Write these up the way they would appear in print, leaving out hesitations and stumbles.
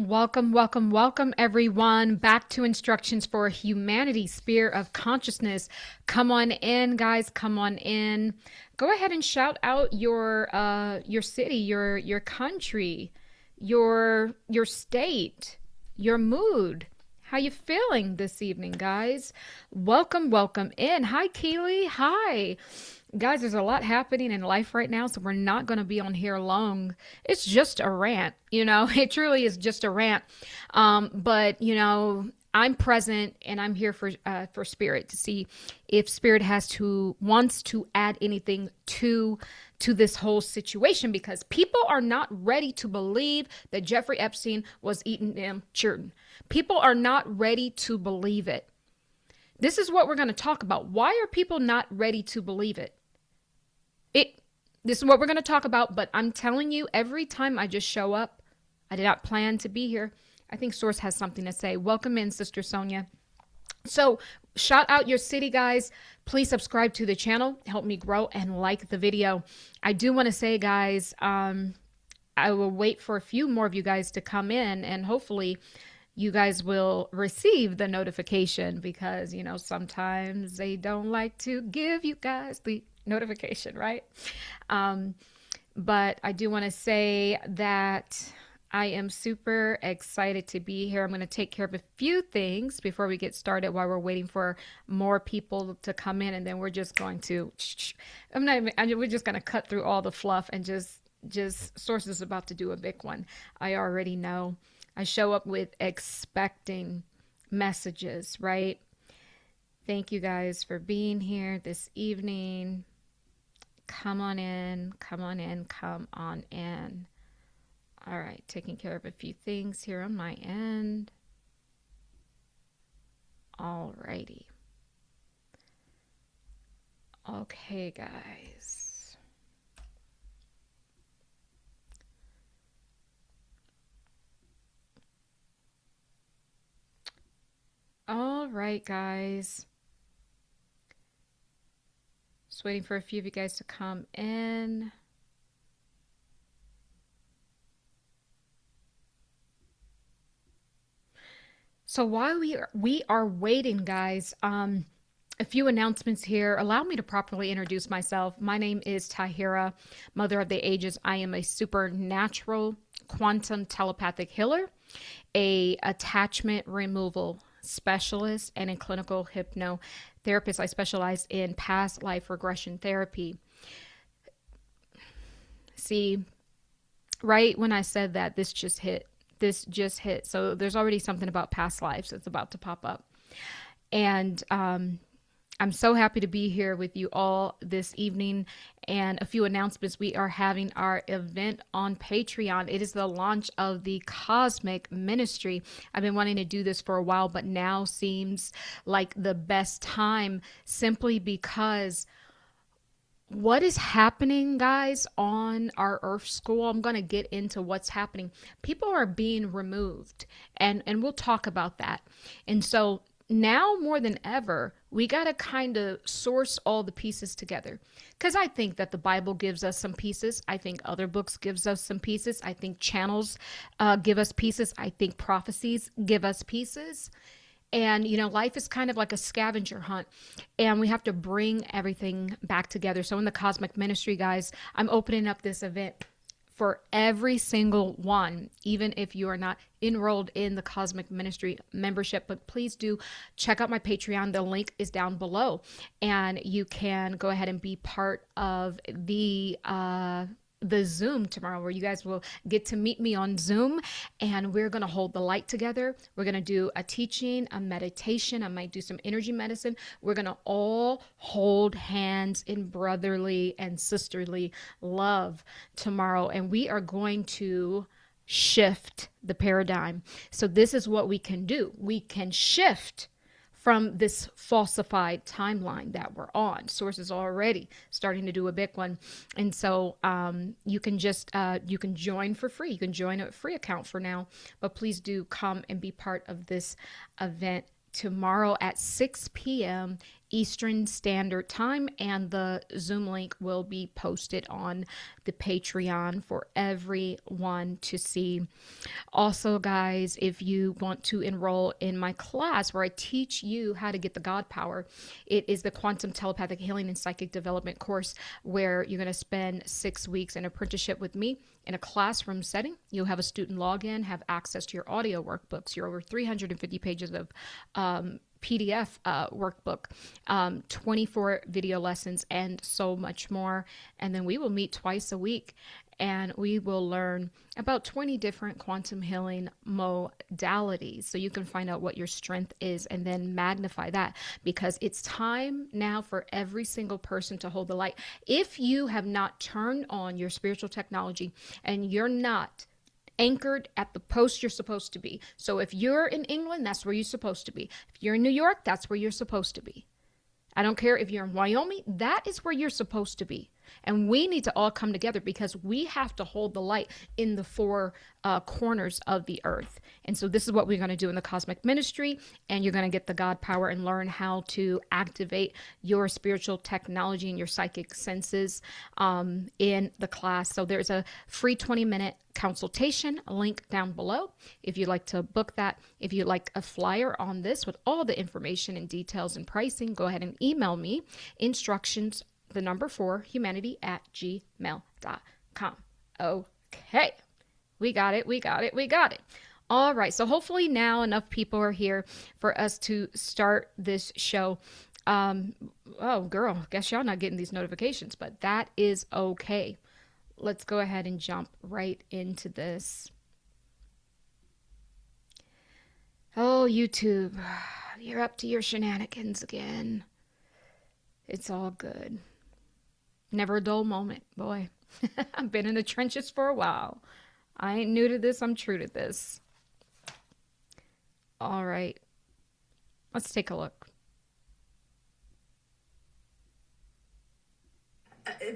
Welcome, welcome, welcome, everyone, back to Instructions for Humanity, Sphere of Consciousness. Come on in, guys. Come on in. Go ahead and shout out your city, your country, your state, your mood. How you feeling this evening, guys? Welcome, welcome in. Hi, Keely. Hi. Guys, there's a lot happening in life right now, so we're not going to be on here long. It's just a rant, it truly is just a rant. But I'm present and I'm here for Spirit to see if Spirit wants to add anything to this whole situation, because people are not ready to believe that Jeffrey Epstein was eating them children. People are not ready to believe it. This is what we're going to talk about. Why are people not ready to believe it? This is what we're going to talk about, but I'm telling you, every time I just show up, I did not plan to be here. I think Source has something to say. Welcome in, Sister Sonia. So shout out your city, guys. Please subscribe to the channel. Help me grow and like the video. I do want to say, guys, I will wait for a few more of you guys to come in, and hopefully you guys will receive the notification, because, sometimes they don't like to give you guys the notification, right? But I do want to say that I am super excited to be here. I'm going to take care of a few things before we get started while we're waiting for more people to come in, and then we're just going to we're just going to cut through all the fluff and just Source is about to do a big one. I already know. I show up with expecting messages, right? Thank you guys for being here this evening. Come on in, come on in, come on in. All right, taking care of a few things here on my end. All righty. Okay, guys. All right, guys. Just waiting for a few of you guys to come in. So while we are waiting, guys, a few announcements here. Allow me to properly introduce myself. My name is Tahira, Mother of the Ages. I am a supernatural quantum telepathic healer, a attachment removal specialist, and a clinical hypnotherapist. I specialize in past life regression therapy. See, right when I said that, this just hit. So there's already something about past lives that's about to pop up. And I'm so happy to be here with you all this evening. And a few announcements. We are having our event on Patreon. It is the launch of the Cosmic Ministry. I've been wanting to do this for a while, but now seems like the best time, simply because what is happening, guys, on our Earth School, I'm going to get into what's happening. People are being removed, and we'll talk about that. And so now more than ever, we got to kind of source all the pieces together, because I think that the Bible gives us some pieces. I think other books gives us some pieces. I think channels give us pieces. I think prophecies give us pieces. And, life is kind of like a scavenger hunt, and we have to bring everything back together. So in the Cosmic Ministry, guys, I'm opening up this event for every single one, even if you are not enrolled in the Cosmic Ministry membership. But please do check out my Patreon. The link is down below, and you can go ahead and be part of the Zoom tomorrow, where you guys will get to meet me on Zoom, and we're going to hold the light together. We're going to do a teaching, a meditation. I might do some energy medicine. We're going to all hold hands in brotherly and sisterly love tomorrow, and we are going to shift the paradigm. So this is what we can do. We can shift from this falsified timeline that we're on. Source is already starting to do a big one. And so you can join for free. You can join a free account for now, but please do come and be part of this event tomorrow at 6 p.m. Eastern Standard Time, and the Zoom link will be posted on the Patreon for everyone to see. Also, guys, if you want to enroll in my class where I teach you how to get the God power, it is the Quantum Telepathic Healing and Psychic Development course, where you're going to spend 6 weeks in apprenticeship with me in a classroom setting. You'll have a student login, have access to your audio workbooks, your over 350 pages of PDF workbook, 24 video lessons, and so much more. And then we will meet twice a week, and we will learn about 20 different quantum healing modalities, so you can find out what your strength is and then magnify that, because it's time now for every single person to hold the light. If you have not turned on your spiritual technology and you're not anchored at the post you're supposed to be. So if you're in England, that's where you're supposed to be. If you're in New York, that's where you're supposed to be. I don't care if you're in Wyoming, that is where you're supposed to be. And we need to all come together, because we have to hold the light in the four corners of the earth. And so this is what we're going to do in the Cosmic Ministry, and you're going to get the God power and learn how to activate your spiritual technology and your psychic senses in the class. So there's a free 20-minute consultation link down below if you'd like to book that. If you'd like a flyer on this with all the information and details and pricing, go ahead and email me instructions, the number 4 humanity@gmail.com. Okay, we got it. All right, so hopefully now enough people are here for us to start this show. Oh girl, guess y'all not getting these notifications, but that is okay. Let's go ahead and jump right into this. Oh, YouTube, you're up to your shenanigans again. It's all good. Never a dull moment, boy. I've been in the trenches for a while. I ain't new to this, I'm true to this. All right, let's take a look.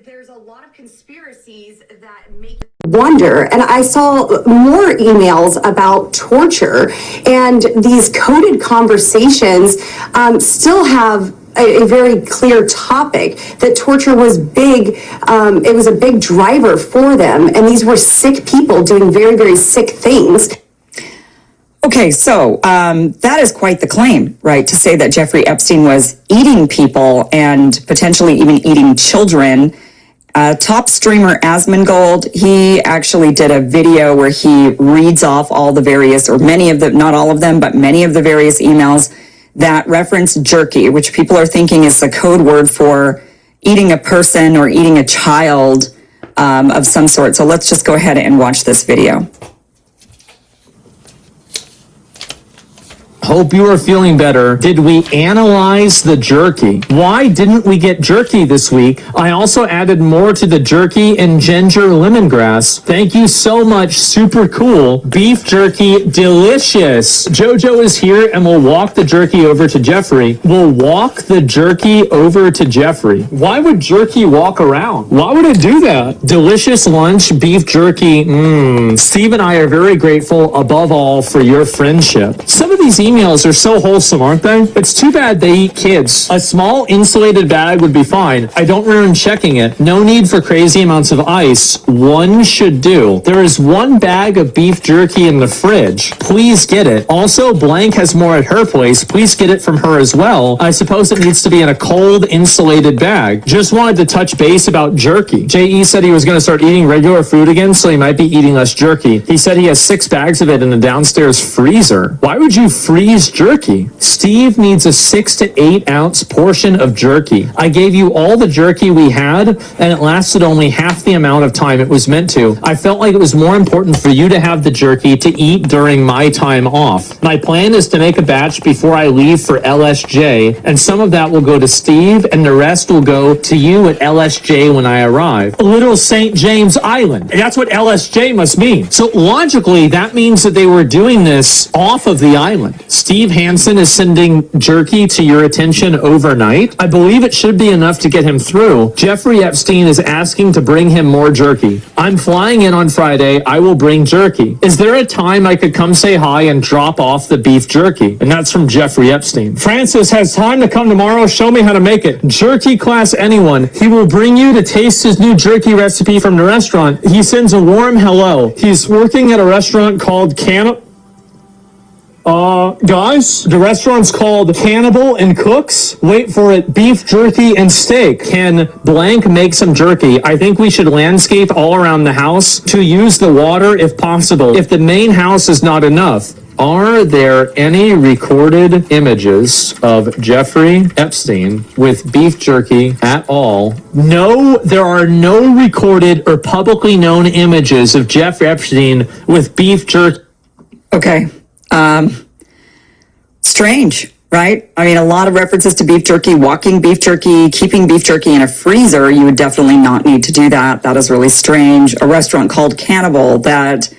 There's a lot of conspiracies that make wonder, and I saw more emails about torture, and these coded conversations still have a very clear topic that torture was big. It was a big driver for them, and these were sick people doing very, very sick things. Okay, so that is quite the claim, right? To say that Jeffrey Epstein was eating people and potentially even eating children. Top streamer Asmongold, he actually did a video where he reads off all the various, or many of the, not all of them, but many of the various emails that reference jerky, which people are thinking is the code word for eating a person or eating a child of some sort. So let's just go ahead and watch this video. Hope you are feeling better. Did we analyze the jerky? Why didn't we get jerky this week? I also added more to the jerky and ginger lemongrass. Thank you so much. Super cool. Beef jerky, delicious. Jojo is here and we'll walk the jerky over to Jeffrey. We'll walk the jerky over to Jeffrey. Why would jerky walk around? Why would it do that? Delicious lunch, beef jerky. Steve and I are very grateful above all for your friendship. Some of these emails are so wholesome, aren't they? It's too bad they eat kids. A small insulated bag would be fine. I don't ruin checking it. No need for crazy amounts of ice. One should do. There is one bag of beef jerky in the fridge. Please get it. Also, Blank has more at her place. Please get it from her as well. I suppose it needs to be in a cold, insulated bag. Just wanted to touch base about jerky. J.E. said he was going to start eating regular food again, so he might be eating less jerky. He said he has 6 bags of it in the downstairs freezer. Why would you freeze jerky? Steve needs a 6 to 8 ounce portion of jerky. I gave you all the jerky we had, and it lasted only half the amount of time it was meant to. I felt like it was more important for you to have the jerky to eat during my time off. My plan is to make a batch before I leave for LSJ, and some of that will go to Steve, and the rest will go to you at LSJ when I arrive. Little St. James Island. That's what LSJ must mean. So logically, that means that they were doing this off of the island. Steve Hansen is sending jerky to your attention overnight. I believe it should be enough to get him through. Jeffrey Epstein is asking to bring him more jerky. I'm flying in on Friday. I will bring jerky. Is there a time I could come say hi and drop off the beef jerky? And that's from Jeffrey Epstein. Francis has time to come tomorrow. Show me how to make it. Jerky class anyone. He will bring you to taste his new jerky recipe from the restaurant. He sends a warm hello. He's working at a restaurant called guys, the restaurant's called Cannibal and Cooks. Wait for it, beef jerky and steak. Can blank make some jerky? I think we should landscape all around the house to use the water if possible. If the main house is not enough. Are there any recorded images of Jeffrey Epstein with beef jerky at all? No, there are no recorded or publicly known images of Jeffrey Epstein with beef jerky. Okay. Strange, right? I mean, a lot of references to beef jerky, walking beef jerky, keeping beef jerky in a freezer. You would definitely not need to do that. That is really strange. A restaurant called Cannibal that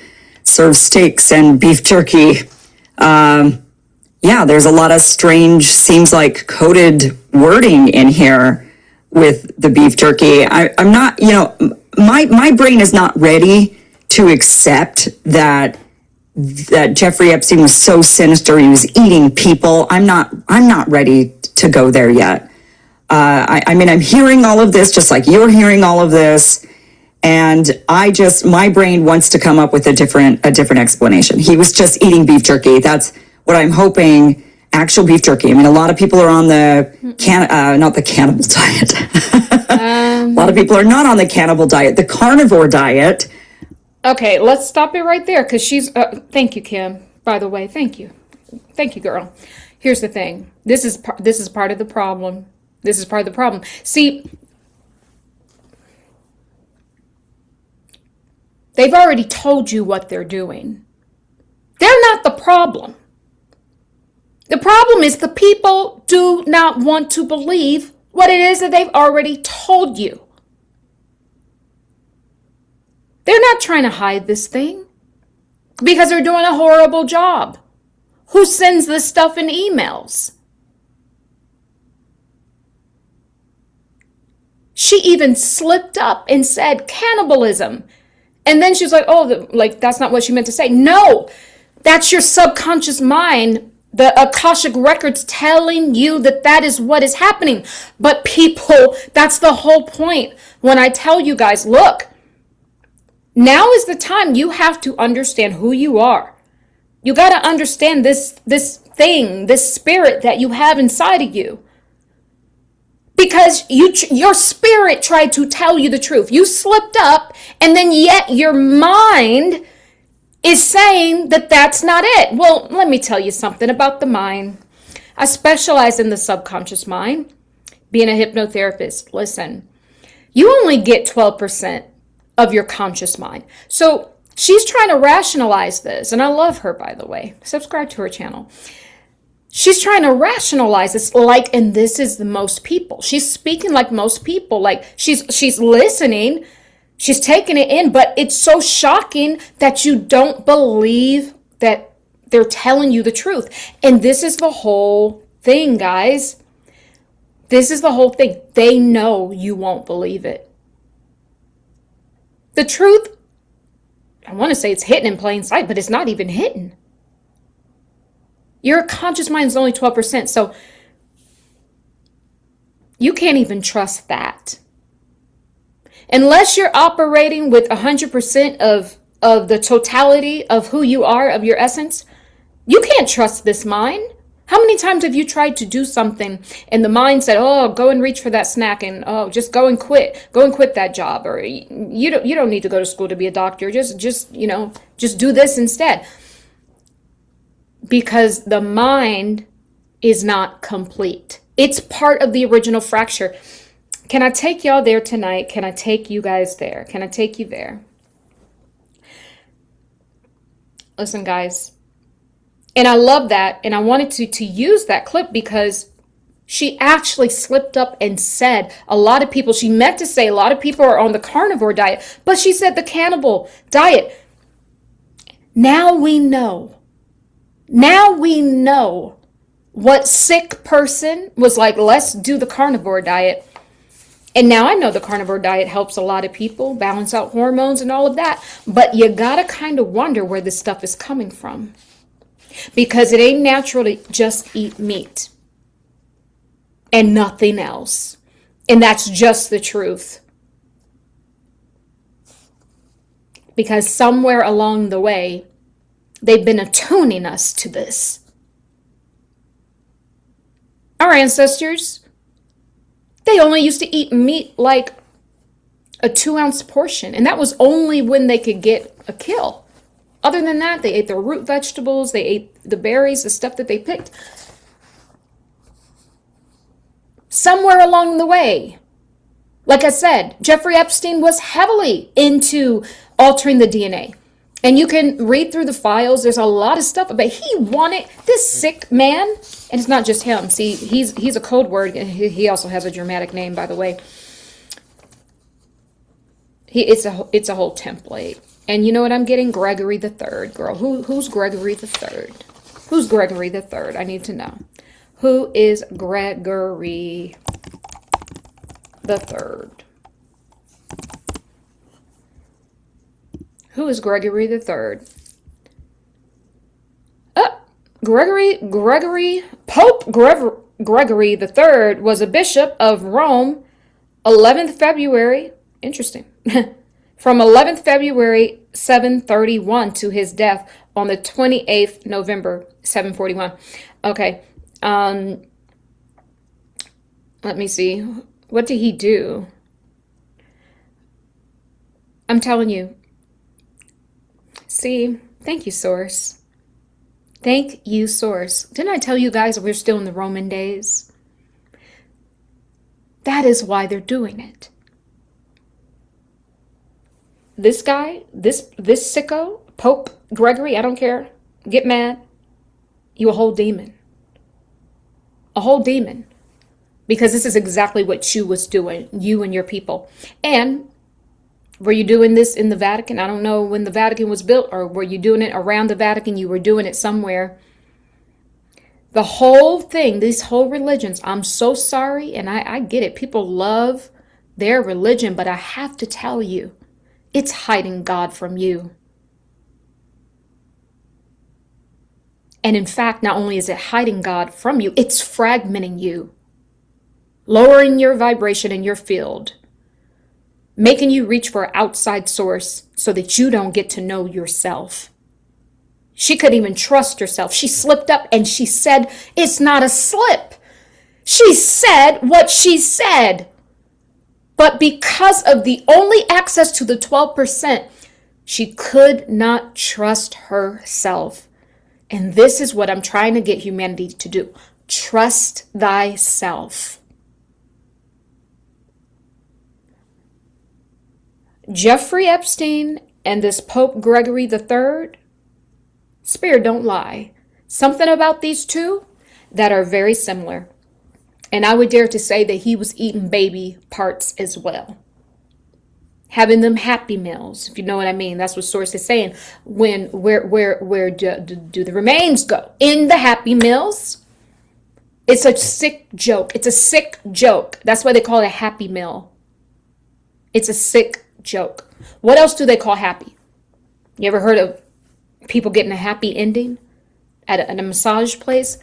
serves steaks and beef jerky. Yeah, there's a lot of strange, seems like coded wording in here with the beef jerky. I'm not, my brain is not ready to accept that Jeffrey Epstein was so sinister. He was eating people. I'm not ready to go there yet. I mean, I'm hearing all of this, just like you're hearing all of this. And my brain wants to come up with a different explanation. He was just eating beef jerky. That's what I'm hoping. Actual beef jerky. I mean, a lot of people are on the not the cannibal diet. A lot of people are not on the cannibal diet, the carnivore diet. Okay, let's stop it right there because she's. Thank you, Kim. By the way, thank you, girl. Here's the thing. This is part of the problem. This is part of the problem. See, they've already told you what they're doing. They're not the problem. The problem is the people do not want to believe what it is that they've already told you. They're not trying to hide this thing because they're doing a horrible job. Who sends this stuff in emails? She even slipped up and said cannibalism. And then she's like, that's not what she meant to say. No, that's your subconscious mind, the Akashic records telling you that is what is happening. But people, that's the whole point. When I tell you guys, look, now is the time you have to understand who you are. You got to understand this thing, this spirit that you have inside of you. Because your spirit tried to tell you the truth. You slipped up, and then yet your mind is saying that that's not it. Well, let me tell you something about the mind. I specialize in the subconscious mind, being a hypnotherapist. Listen, you only get 12% of your conscious mind. So she's trying to rationalize this, and I love her, by the way. Subscribe to her channel. She's trying to rationalize this and this is the most people. She's speaking like most people, like she's listening, she's taking it in, but it's so shocking that you don't believe that they're telling you the truth. And this is the whole thing, guys. This is the whole thing. They know you won't believe it. The truth, I want to say it's hidden in plain sight, but it's not even hidden. Your conscious mind is only 12%, so you can't even trust that. Unless you're operating with 100% of the totality of who you are, of your essence, you can't trust this mind. How many times have you tried to do something and the mind said, go and reach for that snack and just go and quit that job, or you don't need to go to school to be a doctor, just do this instead. Because the mind is not complete. It's part of the original fracture. Can I take y'all there tonight? Can I take you guys there? Can I take you there? Listen, guys. And I love that. And I wanted to use that clip because she actually slipped up and said a lot of people, she meant to say a lot of people are on the carnivore diet, but she said the cannibal diet. Now we know Now we know what sick person was like, let's do the carnivore diet. And now I know the carnivore diet helps a lot of people balance out hormones and all of that. But you gotta kind of wonder where this stuff is coming from. Because it ain't natural to just eat meat and nothing else. And that's just the truth. Because somewhere along the way, they've been attuning us to this. Our ancestors, they only used to eat meat like a 2-ounce portion. And that was only when they could get a kill. Other than that, they ate their root vegetables, they ate the berries, the stuff that they picked. Somewhere along the way, like I said, Jeffrey Epstein was heavily into altering the DNA. And you can read through the files. There's a lot of stuff, but he wanted this sick man, and it's not just him. See, he's a code word. He also has a dramatic name, by the way. It's a whole template. And you know what I'm getting? Gregory the Third, girl. Who's Gregory the Third? Who's Gregory the Third? I need to know. Who is Gregory the Third? Who is Gregory the Third? Pope Gregory the Third was a bishop of Rome, 11th February. Interesting. From 11th February 731 to his death on the 28th November 741. Okay. Let me see. What did he do? I'm telling you. See, thank you, Source. Thank you, Source. Didn't I tell you guys we're still in the Roman days? That is why they're doing it. This guy, this sicko, Pope Gregory, I don't care, get mad. You a whole demon. A whole demon. Because this is exactly what you was doing, you and your people. And were you doing this in the Vatican? I don't know when the Vatican was built, or were you doing it around the Vatican? You were doing it somewhere. The whole thing, these whole religions, I'm so sorry, and I get it. People love their religion, but I have to tell you, it's hiding God from you. And in fact, not only is it hiding God from you, it's fragmenting you, lowering your vibration in your field, making you reach for an outside source so that you don't get to know yourself. She couldn't even trust herself. She slipped up and she said, it's not a slip. She said what she said. But because of the only access to the 12%, she could not trust herself. And this is what I'm trying to get humanity to do. Trust thyself. Jeffrey Epstein and this Pope Gregory the Third, Spirit don't lie. Something about these two that are very similar. And I would dare to say that he was eating baby parts as well. Having them happy meals, if you know what I mean. That's what Source is saying. Where do the remains go? In the happy meals. It's a sick joke. It's a sick joke. That's why they call it a happy meal. It's a sick joke. What else do they call happy? You ever heard of people getting a happy ending at a massage place?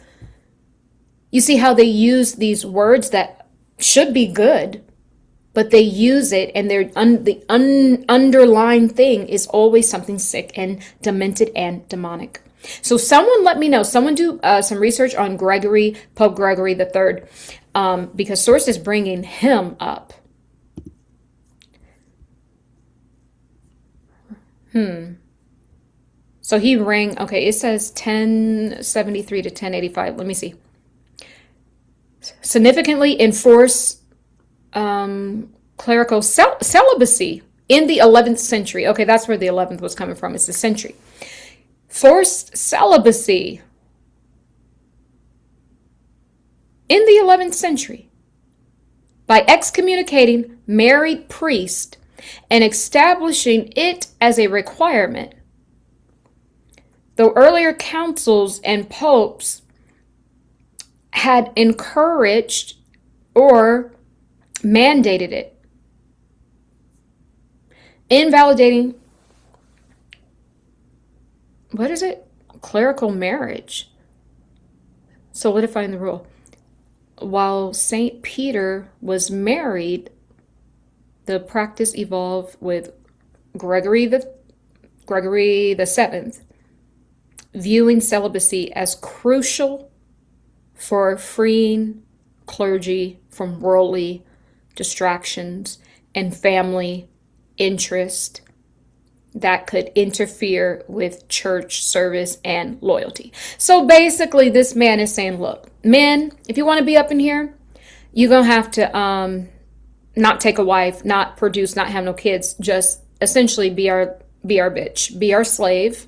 You see how they use these words that should be good, but they use it, and the underlying thing is always something sick and demented and demonic. So someone let me know. Someone do some research on Pope Gregory the Third, because Source is bringing him up. So he rang. Okay, it says 1073 to 1085. Let me see. Significantly enforce clerical celibacy in the 11th century. Okay, that's where the 11th was coming from. It's the century. Forced celibacy in the 11th century by excommunicating married priests and establishing it as a requirement. The earlier councils and popes had encouraged or mandated it, invalidating, what is it? Clerical marriage, solidifying the rule. While St. Peter was married, the practice evolved with Gregory the Seventh, viewing celibacy as crucial for freeing clergy from worldly distractions and family interest that could interfere with church service and loyalty. So basically, this man is saying, look, men, if you want to be up in here, you're going to have to not take a wife, not produce, not have no kids, just essentially be our bitch, be our slave.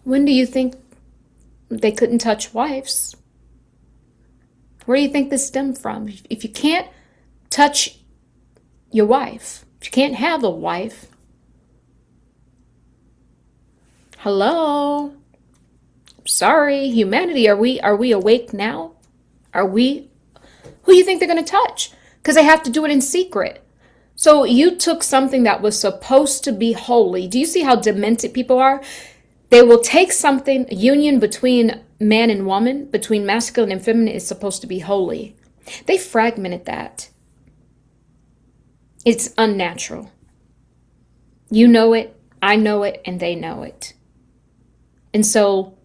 When do you think they couldn't touch wives? Where do you think this stemmed from? If you can't touch your wife, if you can't have a wife, hello? Sorry, humanity, are we awake now? Who do you think they're going to touch? Because they have to do it in secret. So you took something that was supposed to be holy. Do you see how demented people are? They will take something, a union between man and woman, between masculine and feminine, is supposed to be holy. They fragmented that. It's unnatural. You know it, I know it, and they know it. And so,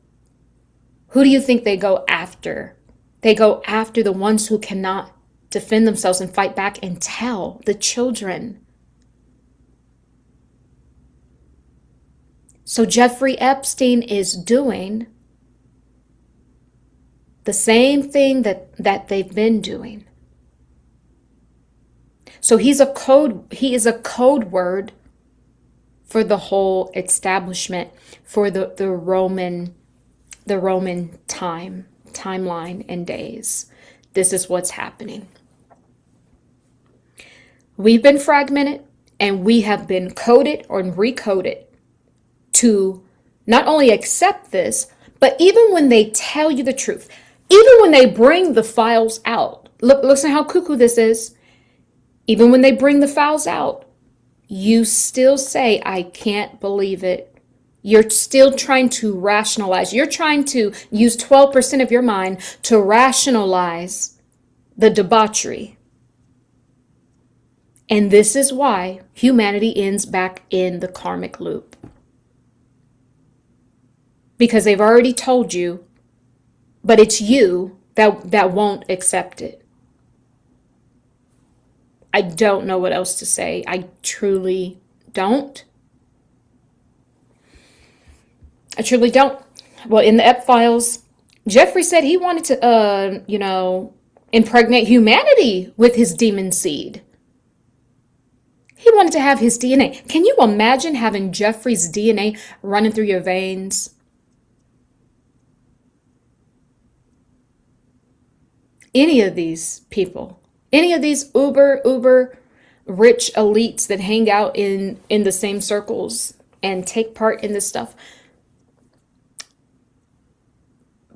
who do you think they go after? They go after the ones who cannot defend themselves and fight back and tell the children. So Jeffrey Epstein is doing the same thing that they've been doing. So he is a code word for the whole establishment, for the Roman timeline and days. This is what's happening. We've been fragmented and we have been coded or recoded to not only accept this, but even when they tell you the truth, even when they bring the files out, listen how cuckoo this is. Even when they bring the files out, you still say, I can't believe it. You're still trying to rationalize. You're trying to use 12% of your mind to rationalize the debauchery. And this is why humanity ends back in the karmic loop. Because they've already told you, but it's you that won't accept it. I don't know what else to say. I truly don't. I truly don't. Well, in the Ep files, Jeffrey said he wanted to, impregnate humanity with his demon seed. He wanted to have his DNA. Can you imagine having Jeffrey's DNA running through your veins? Any of these people, any of these uber rich elites that hang out in the same circles and take part in this stuff.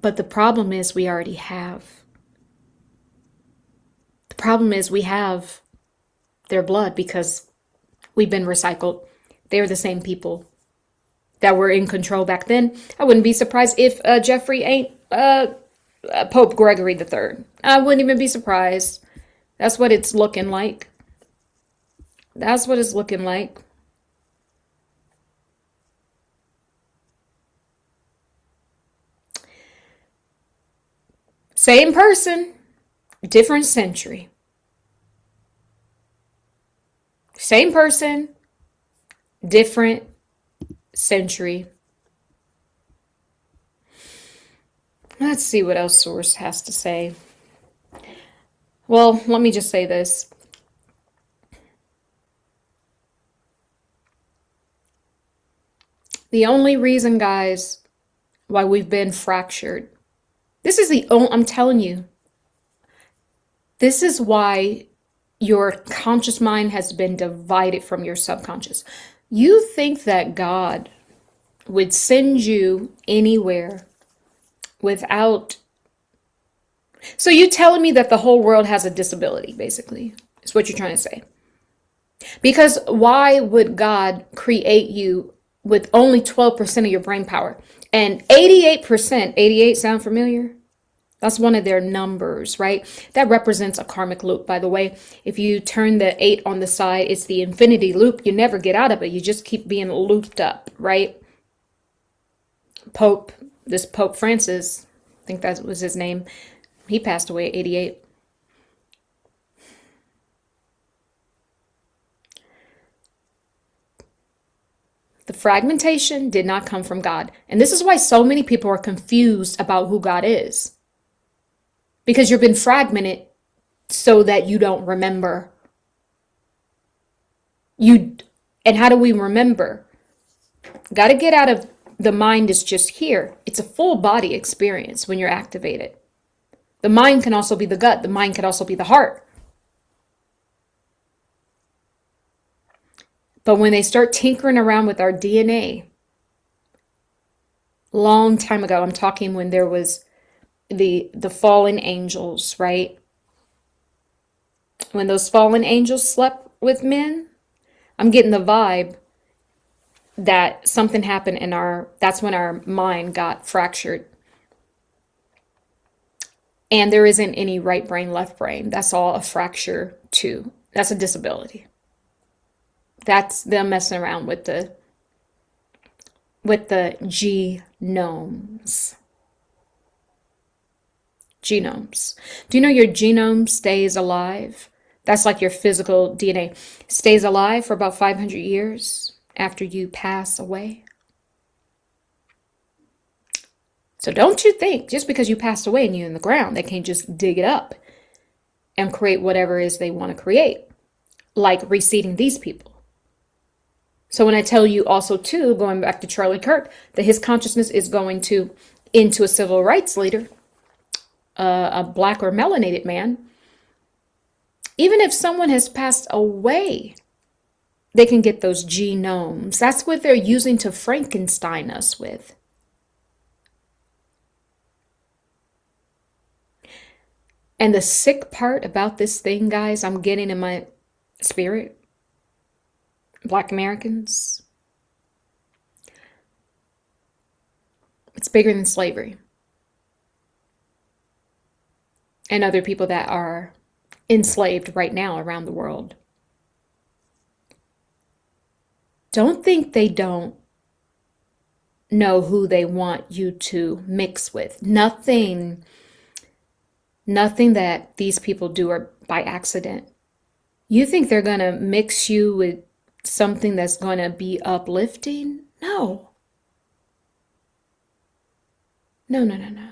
But the problem is we already have. The problem is we have their blood because we've been recycled. They're the same people that were in control back then. I wouldn't be surprised if Jeffrey ain't Pope Gregory III. I wouldn't even be surprised. That's what it's looking like. That's what it's looking like. Same person, different century. Same person, different century. Let's see what else Source has to say. Well, let me just say this. The only reason, guys, why we've been fractured, this is the only, I'm telling you, this is why your conscious mind has been divided from your subconscious. You think that God would send you anywhere without. So you telling me that the whole world has a disability, basically, is what you're trying to say. Because why would God create you with only 12% of your brain power? And 88%, 88 sound familiar? That's one of their numbers, right? That represents a karmic loop, by the way. If you turn the 8 on the side, it's the infinity loop. You never get out of it. You just keep being looped up, right? Pope Francis, I think that was his name. He passed away at 88. The fragmentation did not come from God. And this is why so many people are confused about who God is. Because you've been fragmented so that you don't remember. And how do we remember? Got to get out of the mind is just here. It's a full body experience when you're activated. The mind can also be the gut. The mind can also be the heart. But when they start tinkering around with our DNA, long time ago, I'm talking when there was the fallen angels, right? When those fallen angels slept with men, I'm getting the vibe that something happened that's when our mind got fractured. And there isn't any right brain, left brain. That's all a fracture too. That's a disability. That's them messing around with the genomes. Genomes. Do you know your genome stays alive? That's like your physical DNA. Stays alive for about 500 years after you pass away. So don't you think just because you passed away and you're in the ground, they can't just dig it up and create whatever it is they want to create, like reseeding these people. So when I tell you also too, going back to Charlie Kirk, that his consciousness is going to into a civil rights leader, a black or melanated man, even if someone has passed away, they can get those genomes. That's what they're using to Frankenstein us with. And the sick part about this thing, guys, I'm getting in my spirit, Black Americans, it's bigger than slavery. And other people that are enslaved right now around the world. Don't think they don't know who they want you to mix with. Nothing that these people do are by accident. You think they're going to mix you with something that's going to be uplifting? No. No.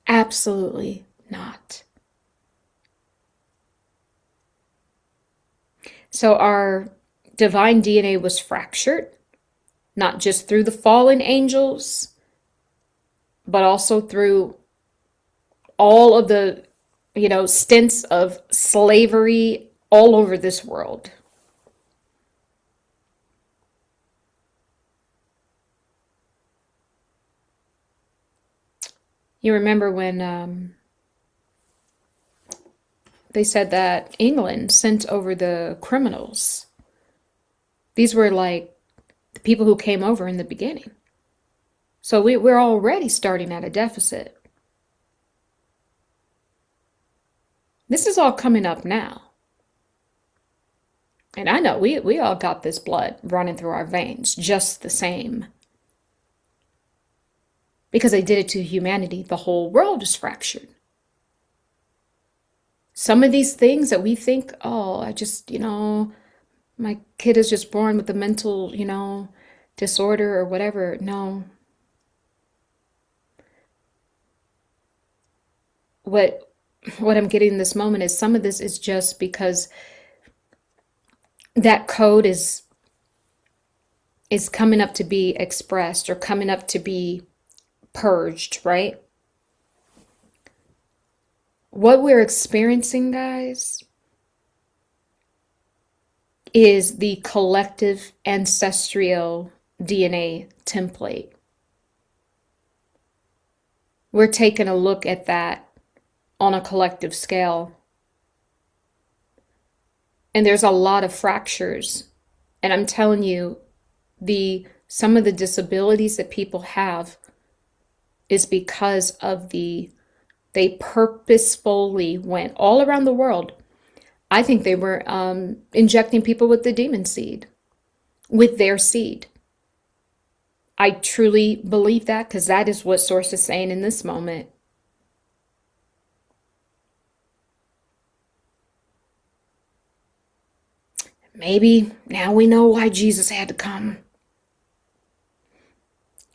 Absolutely not. So our divine DNA was fractured, not just through the fallen angels, but also through all of the, stints of slavery all over this world. You remember when they said that England sent over the criminals. These were like the people who came over in the beginning. So we're already starting at a deficit. This is all coming up now. And I know we all got this blood running through our veins just the same. Because they did it to humanity. The whole world is fractured. Some of these things that we think, oh, I just, my kid is just born with a mental, disorder or whatever. No. What I'm getting in this moment is some of this is just because that code is coming up to be expressed or coming up to be purged, right? What we're experiencing, guys, is the collective ancestral DNA template. We're taking a look at that on a collective scale. And there's a lot of fractures. And I'm telling you, some of the disabilities that people have is because of they purposefully went all around the world. I think they were injecting people with the demon seed, with their seed. I truly believe that, because that is what Source is saying in this moment. Maybe now we know why Jesus had to come.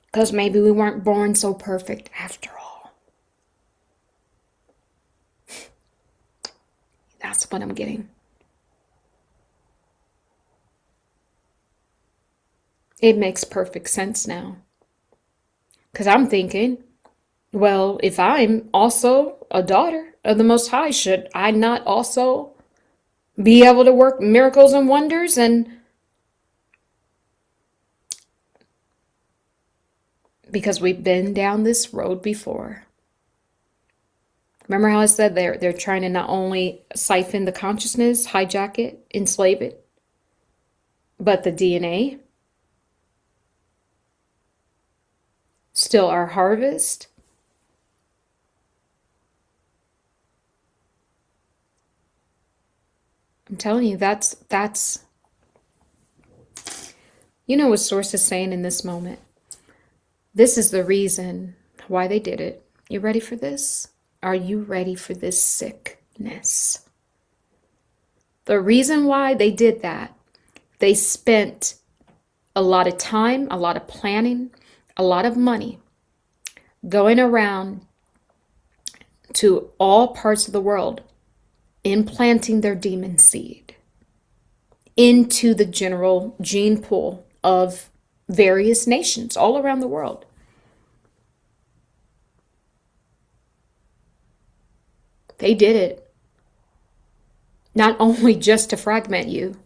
Because maybe we weren't born so perfect after all. That's what I'm getting. It makes perfect sense now. Because I'm thinking, well, if I'm also a daughter of the Most High, should I not also be able to work miracles and wonders? And because we've been down this road before. Remember how I said they're trying to not only siphon the consciousness, hijack it, enslave it, but the DNA? Still our harvest? I'm telling you, that's you know what Source is saying in this moment. This is the reason why they did it. You ready for this? Are you ready for this sickness? The reason why they did that, they spent a lot of time, a lot of planning, a lot of money going around to all parts of the world, implanting their demon seed into the general gene pool of various nations all around the world. They did it not only just to fragment you,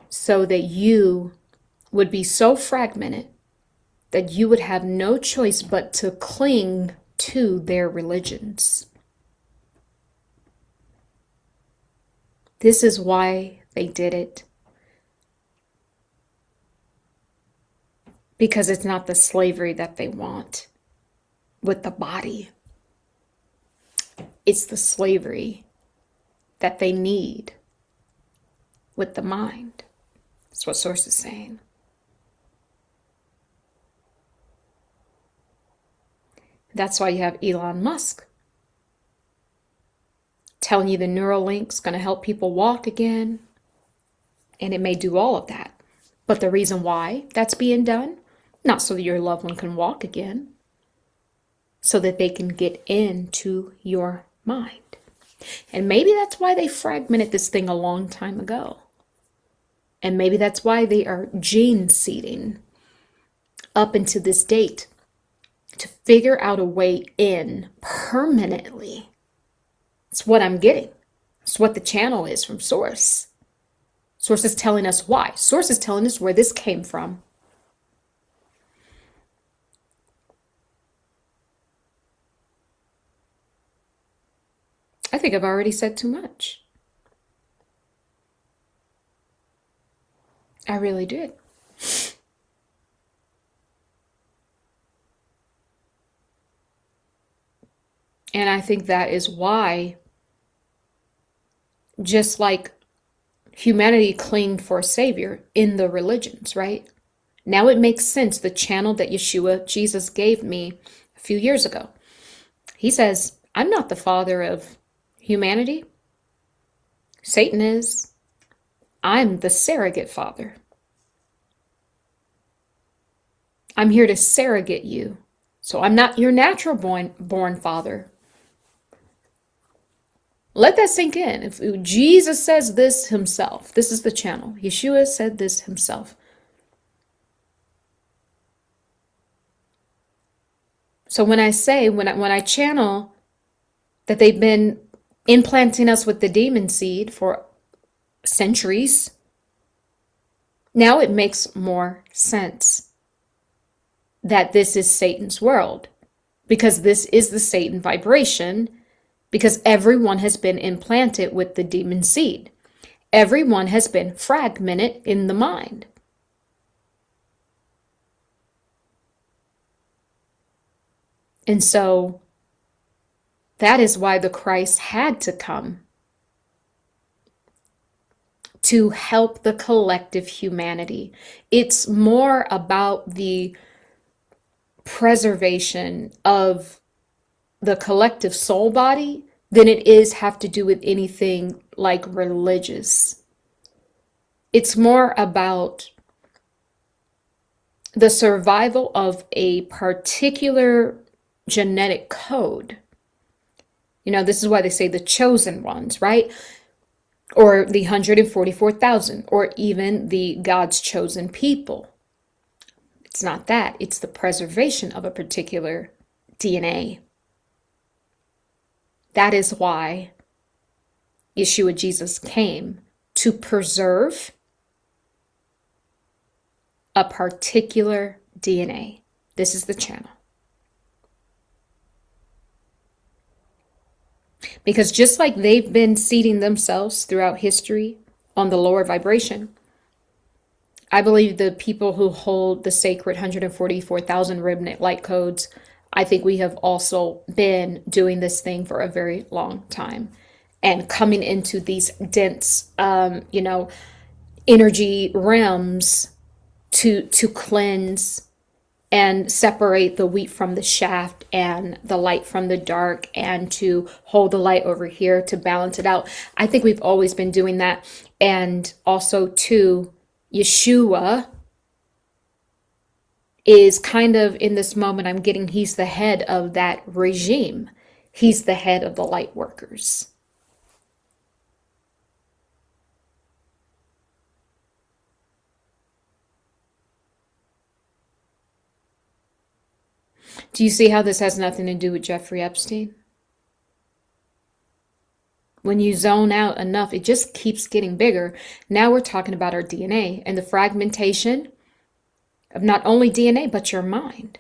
so that you would be so fragmented that you would have no choice but to cling to their religions. This is why they did it. Because it's not the slavery that they want with the body. It's the slavery that they need with the mind. That's what Source is saying. That's why you have Elon Musk telling you the Neuralink's going to help people walk again. And it may do all of that. But the reason why that's being done, not so that your loved one can walk again, so that they can get into your mind. And maybe that's why they fragmented this thing a long time ago. And maybe that's why they are gene seeding up into this date, to figure out a way in permanently. It's what I'm getting. It's what the channel is from Source. Source is telling us why. Source is telling us where this came from. I think I've already said too much. I really did. And I think that is why, just like humanity clinged for a savior in the religions, right? Now it makes sense, the channel that Yeshua, Jesus, gave me a few years ago. He says, I'm not the father of humanity. Satan is. I'm the surrogate father. I'm here to surrogate you. So I'm not your natural born father. Let that sink in. If Jesus says this himself, this is the channel. Yeshua said this himself. So when I say, when I channel that they've been implanting us with the demon seed for centuries. Now it makes more sense that this is Satan's world, because this is the Satan vibration, because everyone has been implanted with the demon seed. Everyone has been fragmented in the mind. And so that is why the Christ had to come, to help the collective humanity. It's more about the preservation of the collective soul body than it is have to do with anything like religious. It's more about the survival of a particular genetic code. You know, this is why they say the chosen ones, right? Or the 144,000, or even the God's chosen people. It's not that. It's the preservation of a particular DNA. That is why Yeshua Jesus came, to preserve a particular DNA. This is the channel. Because just like they've been seeding themselves throughout history on the lower vibration, I believe the people who hold the sacred 144,000 remnant light codes, I think we have also been doing this thing for a very long time and coming into these dense, energy realms to cleanse and separate the wheat from the shaft and the light from the dark, and to hold the light over here to balance it out. I think we've always been doing that. And also too, Yeshua is kind of in this moment, I'm getting, he's the head of that regime. He's the head of the light workers. Do you see how this has nothing to do with Jeffrey Epstein? When you zone out enough, it just keeps getting bigger. Now we're talking about our DNA and the fragmentation of not only DNA, but your mind.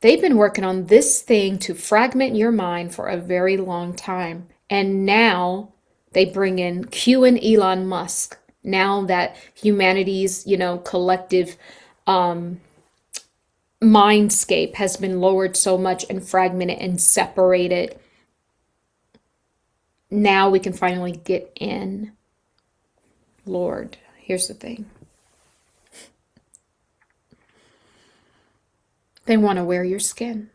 They've been working on this thing to fragment your mind for a very long time. And now they bring in Q and Elon Musk. Now that humanity's, collective mindscape has been lowered so much and fragmented and separated, now we can finally get in. Lord, here's the thing. They want to wear your skin,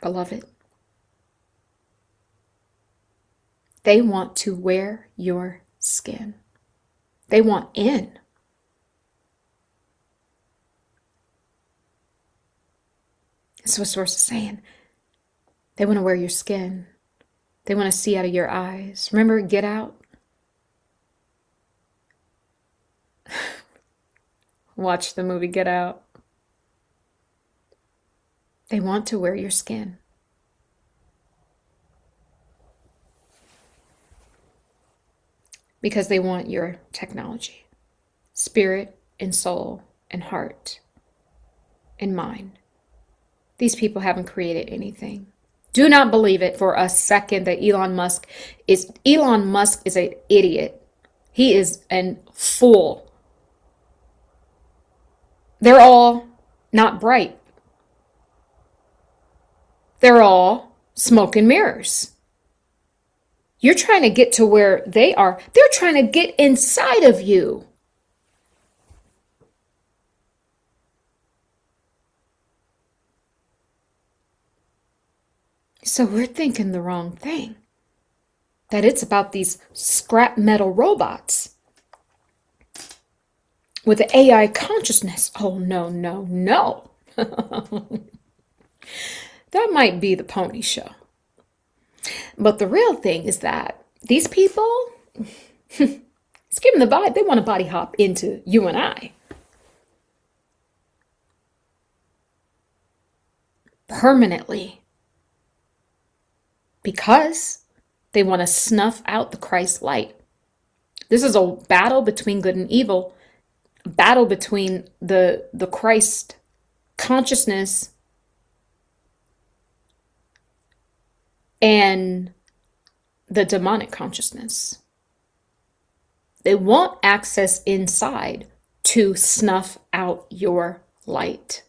beloved. They want to wear your skin. They want in. That's what Source is saying. They want to wear your skin. They want to see out of your eyes. Remember, Get Out? Watch the movie Get Out. They want to wear your skin. Because they want your technology, spirit and soul and heart and mind. These people haven't created anything. Do not believe it for a second that Elon Musk is an idiot. He is a fool. They're all not bright. They're all smoke and mirrors. You're trying to get to where they are. They're trying to get inside of you. So we're thinking the wrong thing. That it's about these scrap metal robots with the AI consciousness. Oh, no, no, no. That might be the pony show. But the real thing is that these people, it's giving the vibe, they want to body hop into you and I. Permanently. Because They want to snuff out the Christ light. This is a battle between good and evil, a battle between the Christ consciousness and the demonic consciousness. They want access inside to snuff out your light.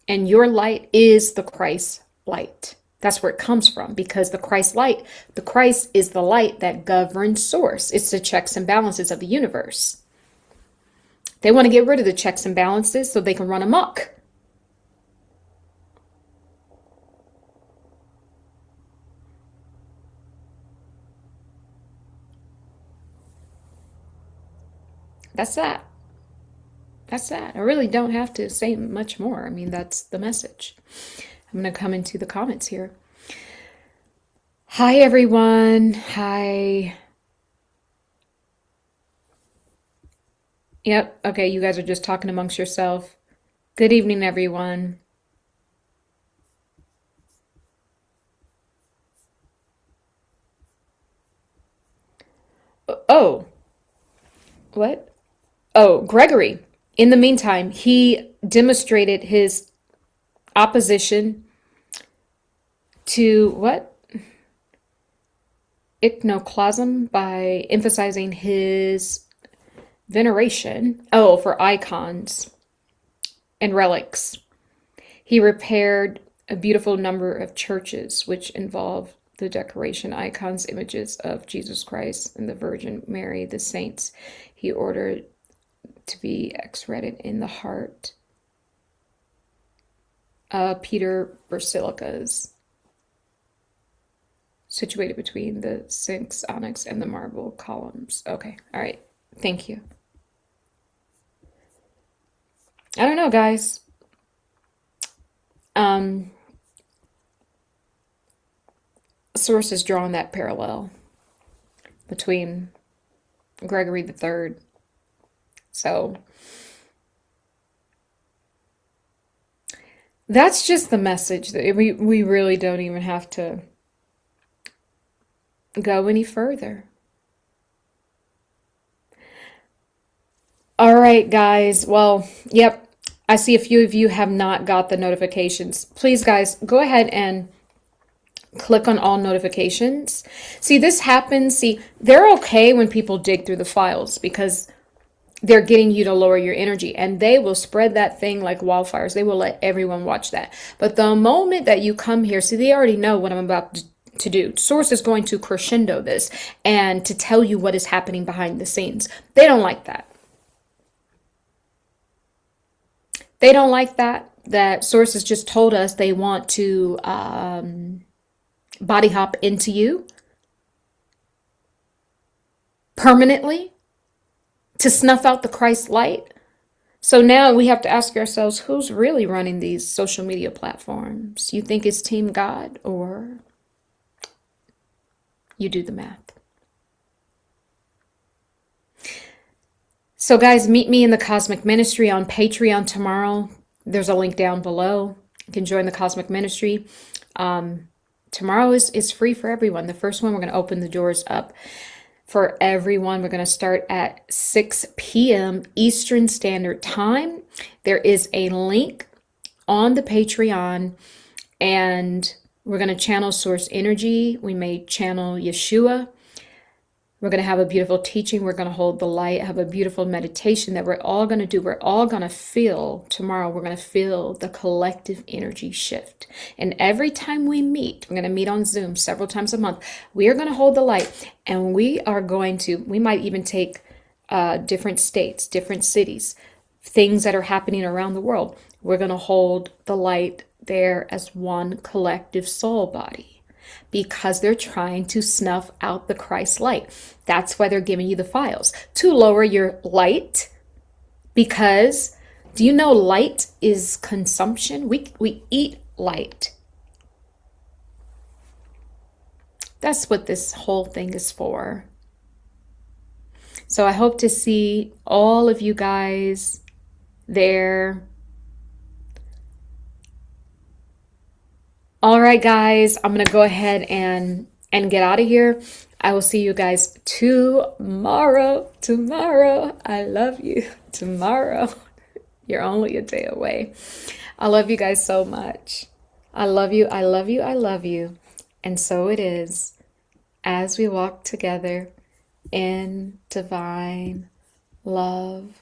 And your light is the Christ light. That's where it comes from, because the Christ light, the Christ is the light that governs source. It's the checks and balances of the universe. They want to get rid of the checks and balances so they can run amok. That's that. That's that. I really don't have to say much more. I mean, that's the message. I'm going to come into the comments here. Hi, everyone. Hi. Yep. Okay. You guys are just talking amongst yourself. Good evening, everyone. Oh, what? Oh, Gregory. In the meantime, he demonstrated his opposition to what? Iconoclasm by emphasizing his veneration, for icons and relics. He repaired a beautiful number of churches which involve the decoration, icons, images of Jesus Christ and the Virgin Mary, the saints. He ordered to be excreted in the heart Peter basilicas situated between the Sphinx, onyx, and the marble columns. Okay, all right, thank you. I don't know, guys. Sources drawing that parallel between Gregory the Third. So that's just the message. That we really don't even have to go any further. All right, guys. Well, yep. I see a few of you have not got the notifications. Please, guys, go ahead and click on all notifications. See, this happens. See, they're okay when people dig through the files because they're getting you to lower your energy, and they will spread that thing like wildfires. They will let everyone watch that. But the moment that you come here, see, they already know what I'm about to do. Source is going to crescendo this and to tell you what is happening behind the scenes. They don't like that. They don't like that. That Source has just told us they want to body hop into you permanently to snuff out the Christ light. So now we have to ask ourselves, who's really running these social media platforms? You think it's Team God, or you do the math? So guys, meet me in the Cosmic Ministry on Patreon tomorrow. There's a link down below. You can join the Cosmic Ministry. Tomorrow is free for everyone. The first one, we're going to open the doors up for everyone. We're going to start at 6 p.m. Eastern Standard Time. There is a link on the Patreon, and we're going to channel Source Energy. We may channel Yeshua. We're going to have a beautiful teaching. We're going to hold the light, have a beautiful meditation that we're all going to do. We're all going to feel tomorrow. We're going to feel the collective energy shift. And every time we meet, we're going to meet on Zoom several times a month. We are going to hold the light, and we might even take different states, different cities, things that are happening around the world. We're going to hold the light there as one collective soul body, because they're trying to snuff out the Christ light. That's why they're giving you the files, to lower your light. Because do you know light is consumption? We eat light. That's what this whole thing is for. So I hope to see all of you guys there. All right, guys, I'm gonna go ahead and get out of here. I will see you guys tomorrow. Tomorrow. I love you. Tomorrow. You're only a day away. I love you guys so much. I love you. I love you. I love you. And so it is as we walk together in divine love.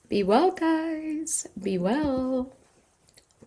Be well, guys. Be well.